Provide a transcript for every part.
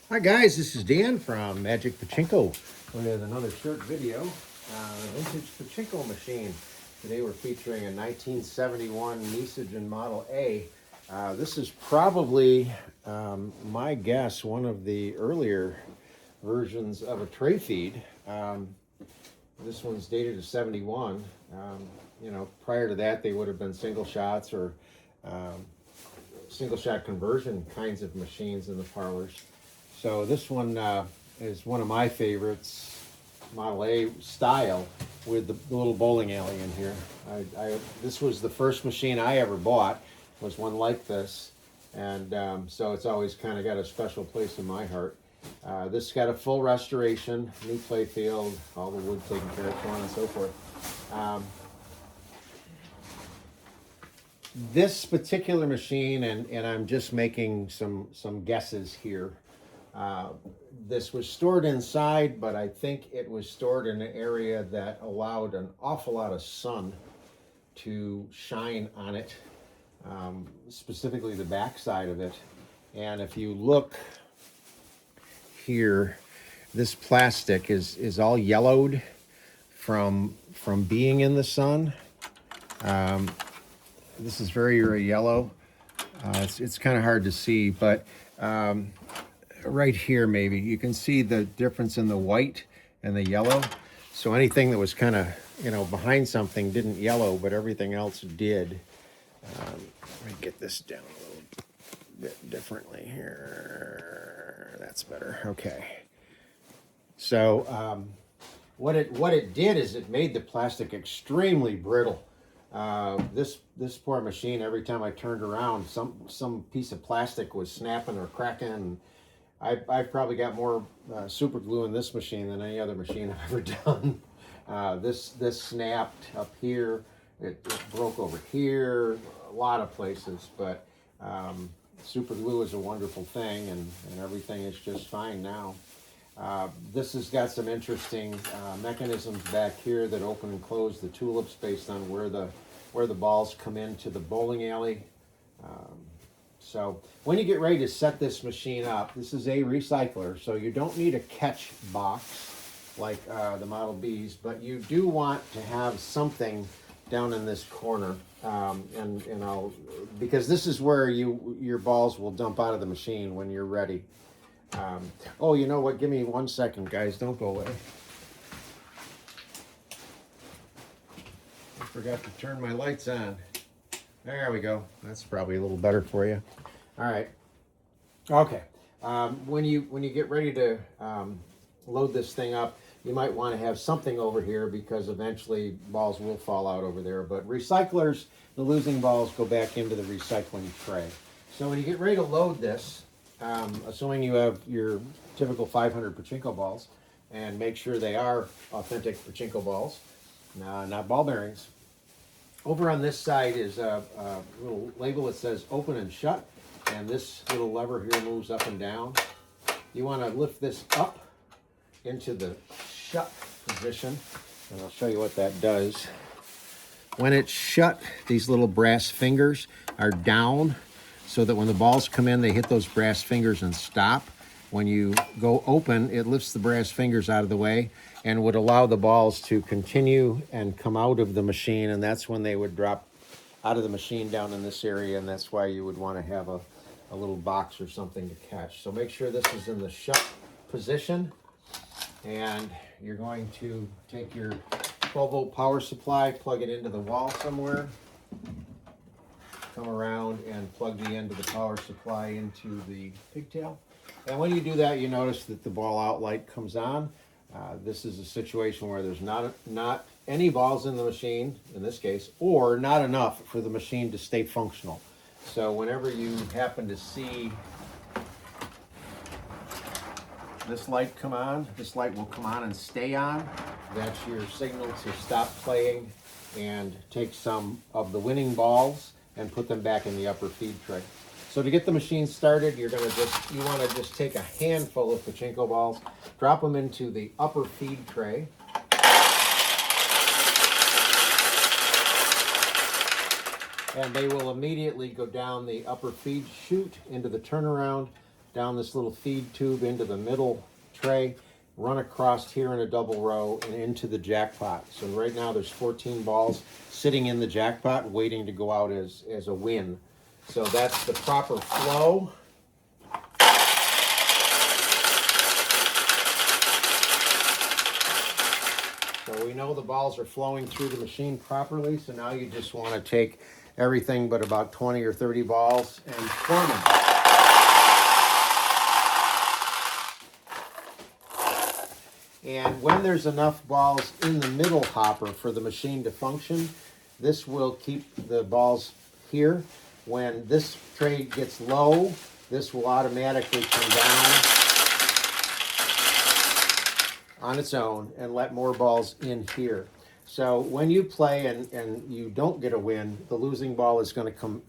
Hi guys, this is Dan from Magic Pachinko with another short video. Vintage Pachinko machine. Today we're featuring a 1971 Nishijin Model A. This is probably, my guess, one of the earlier versions of a tray feed. This one's dated to 71. Prior to that they would have been single shots or single shot conversion kinds of machines in the parlors. So this one is one of my favorites, Model A style, with the little bowling alley in here. This was the first machine I ever bought, was one like this, and so it's always kind of got a special place in my heart. This got a full restoration, new play field, all the wood taken care of, so on and so forth. This particular machine, and I'm just making some guesses here. This was stored inside, but I think it was stored in an area that allowed an awful lot of sun to shine on it, specifically the back side of it. And if you look here, this plastic is all yellowed from being in the sun. This is very, very yellow. It's kind of hard to see, but right here maybe you can see the difference in the white and the yellow. So anything that was kind of behind something didn't yellow, but everything else did. Let me get this down a little bit differently here. That's better. Okay. So what it did is it made the plastic extremely brittle. This poor machine, every time I turned around, some piece of plastic was snapping or cracking. And I've probably got more super glue in this machine than any other machine I've ever done. This snapped up here, it broke over here, a lot of places, but super glue is a wonderful thing, and everything is just fine now. This has got some interesting mechanisms back here that open and close the tulips based on where the balls come into the bowling alley. So when you get ready to set this machine up, this is a recycler, so you don't need a catch box like the Model Bs, but you do want to have something down in this corner, because this is where your balls will dump out of the machine when you're ready. Oh, you know what? Give me 1 second, guys. Don't go away. I forgot to turn my lights on. There we go. That's probably a little better for you. All right. Okay. When you get ready to load this thing up, you might want to have something over here because eventually balls will fall out over there. But recyclers, the losing balls go back into the recycling tray. So when you get ready to load this, assuming you have your typical 500 Pachinko balls, and make sure they are authentic Pachinko balls, not ball bearings. Over on this side is a little label that says open and shut, and this little lever here moves up and down. You want to lift this up into the shut position, and I'll show you what that does. When it's shut, these little brass fingers are down, so that when the balls come in, they hit those brass fingers and stop. When you go open, it lifts the brass fingers out of the way and would allow the balls to continue and come out of the machine, and that's when they would drop out of the machine down in this area, and that's why you would want to have a little box or something to catch. So make sure this is in the shut position, and you're going to take your 12-volt power supply, plug it into the wall somewhere, come around and plug the end of the power supply into the pigtail. And when you do that, you notice that the ball out light comes on. This is a situation where there's not any balls in the machine, in this case, or not enough for the machine to stay functional. So whenever you happen to see this light come on, this light will come on and stay on. That's your signal to stop playing and take some of the winning balls and put them back in the upper feed tray. So to get the machine started, you want to just take a handful of Pachinko balls, drop them into the upper feed tray. And they will immediately go down the upper feed chute into the turnaround, down this little feed tube into the middle tray, run across here in a double row and into the jackpot. So right now there's 14 balls sitting in the jackpot waiting to go out as a win. So that's the proper flow. So we know the balls are flowing through the machine properly, so now you just want to take everything but about 20 or 30 balls and form them. And when there's enough balls in the middle hopper for the machine to function, this will keep the balls here. When this tray gets low, this will automatically come down on its own and let more balls in here. So when you play and you don't get a win, the losing ball is going to come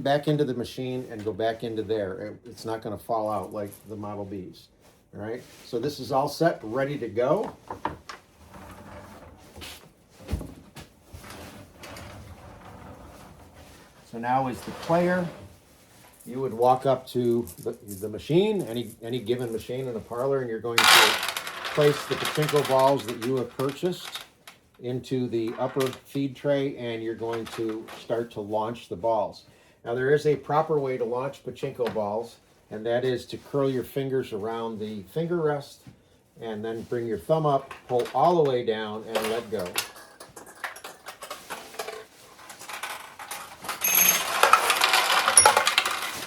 back into the machine and go back into there. It's not going to fall out like the Model Bs. All right, so this is all set, ready to go. So now as the player, you would walk up to the machine, any given machine in a parlor, and you're going to place the Pachinko balls that you have purchased into the upper feed tray, and you're going to start to launch the balls. Now there is a proper way to launch Pachinko balls, and that is to curl your fingers around the finger rest and then bring your thumb up, pull all the way down, and let go.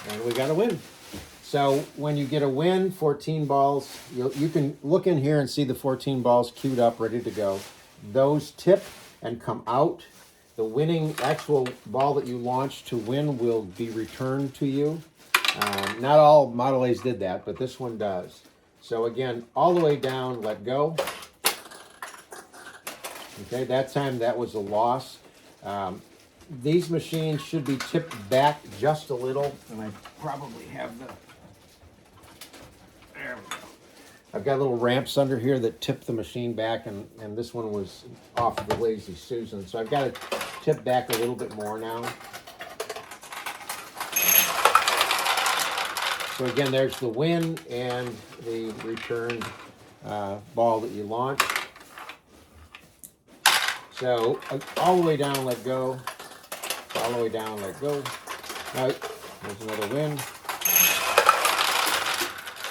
And we got a win. So when you get a win, 14 balls, you can look in here and see the 14 balls queued up, ready to go. Those tip and come out. The winning actual ball that you launched to win will be returned to you. Not all Model A's did that, but this one does. So again, all the way down, let go. Okay, that time that was a loss. These machines should be tipped back just a little, and I probably have there we go. I've got little ramps under here that tip the machine back, and this one was off of the Lazy Susan. So I've got to tip back a little bit more now. So again, there's the win and the return ball that you launched. So all the way down, let go. All the way down, let go. Now, there's another win.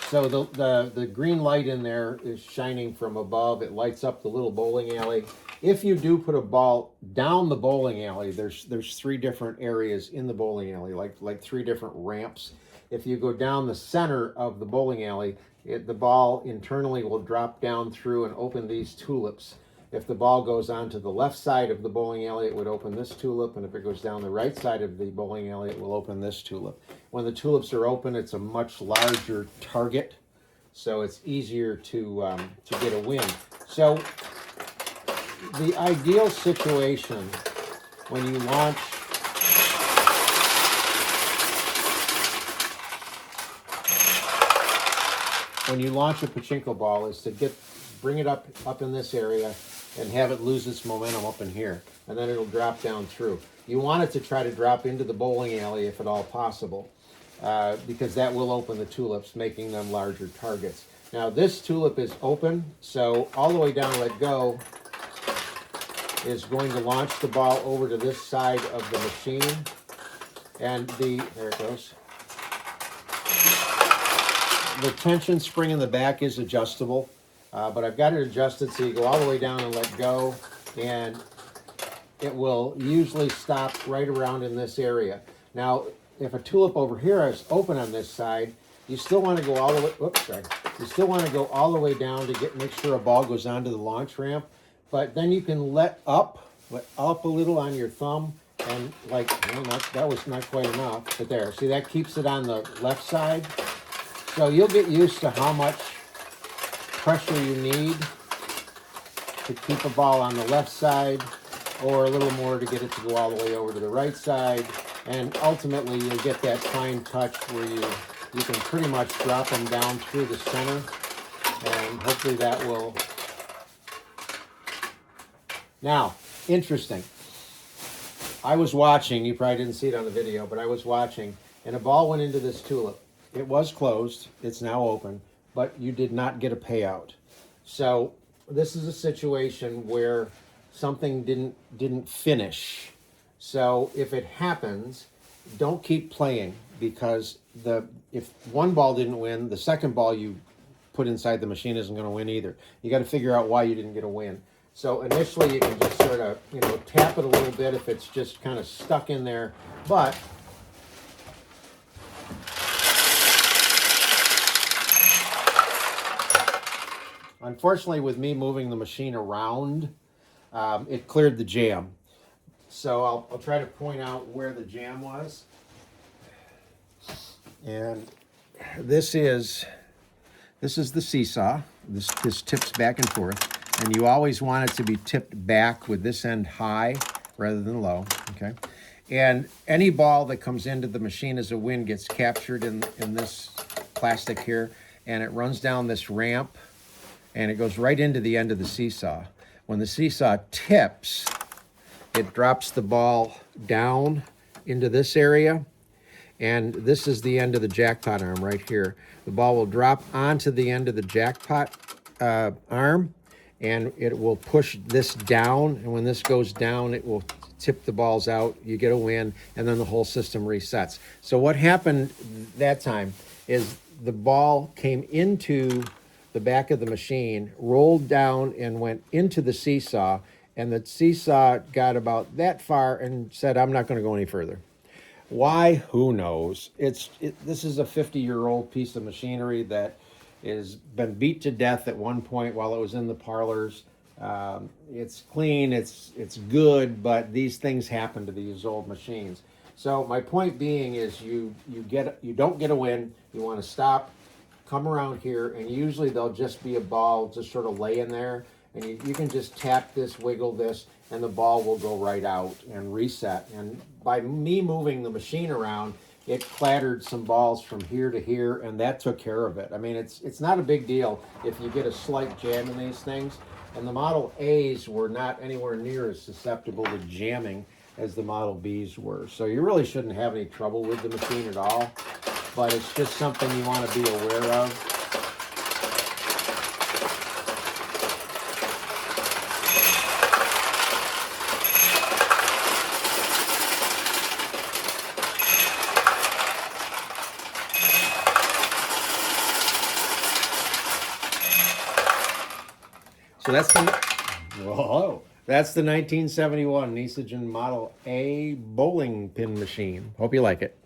So the green light in there is shining from above. It lights up the little bowling alley. If you do put a ball down the bowling alley, there's 3 different areas in the bowling alley, like 3 different ramps. If you go down the center of the bowling alley, the ball internally will drop down through and open these tulips. If the ball goes onto the left side of the bowling alley, it would open this tulip, and if it goes down the right side of the bowling alley, it will open this tulip. When the tulips are open, it's a much larger target, so it's easier to get a win. So the ideal situation when you launch a Pachinko ball is to bring it up in this area and have it lose its momentum up in here, and then it'll drop down through. You want it to try to drop into the bowling alley if at all possible, because that will open the tulips, making them larger targets. Now this tulip is open, so all the way down, let go, is going to launch the ball over to this side of the machine, and there it goes. The tension spring in the back is adjustable, but I've got it adjusted so you go all the way down and let go, and it will usually stop right around in this area. Now, if a tulip over here is open on this side, you still want to go all the way. Oops, sorry. You still want to go all the way down to make sure a ball goes onto the launch ramp, but then you can let up a little on your thumb, and that was not quite enough, but there. See, that keeps it on the left side. So you'll get used to how much pressure you need to keep a ball on the left side, or a little more to get it to go all the way over to the right side. And ultimately, you'll get that fine touch where you can pretty much drop them down through the center, and hopefully that will. Now, interesting. I was watching, you probably didn't see it on the video, but I was watching, and a ball went into this tulip. it was closed. It's now open, but you did not get a payout. So this is a situation where something didn't finish. So if it happens, don't keep playing, because if one ball didn't win, the second ball you put inside the machine isn't going to win either. You got to figure out why you didn't get a win. So initially you can just sort of, tap it a little bit if it's just kind of stuck in there. But unfortunately, with me moving the machine around, it cleared the jam. So I'll try to point out where the jam was. And this is the seesaw. This tips back and forth. And you always want it to be tipped back with this end high rather than low, okay? And any ball that comes into the machine as a win gets captured in this plastic here, and it runs down this ramp, and it goes right into the end of the seesaw. When the seesaw tips, it drops the ball down into this area, and this is the end of the jackpot arm right here. The ball will drop onto the end of the jackpot arm, and it will push this down, and when this goes down, it will tip the balls out. You get a win, and then the whole system resets. So what happened that time is the ball came into the back of the machine, rolled down, and went into the seesaw, and the seesaw got about that far and said, I'm not going to go any further. Why? Who knows? This is a 50-year-old piece of machinery that has been beat to death at one point while it was in the parlors. It's clean, it's good, but these things happen to these old machines. So my point being is you don't get a win. You want to stop, come around here, and usually there'll just be a ball just sort of laying there, and you can just tap this, wiggle this, and the ball will go right out and reset. And by me moving the machine around, it clattered some balls from here to here, and that took care of it. I mean, it's not a big deal if you get a slight jam in these things. And the Model A's were not anywhere near as susceptible to jamming as the Model B's were. So you really shouldn't have any trouble with the machine at all, but it's just something you want to be aware of. So that's the 1971 Nishijin Model A bowling pin machine. Hope you like it.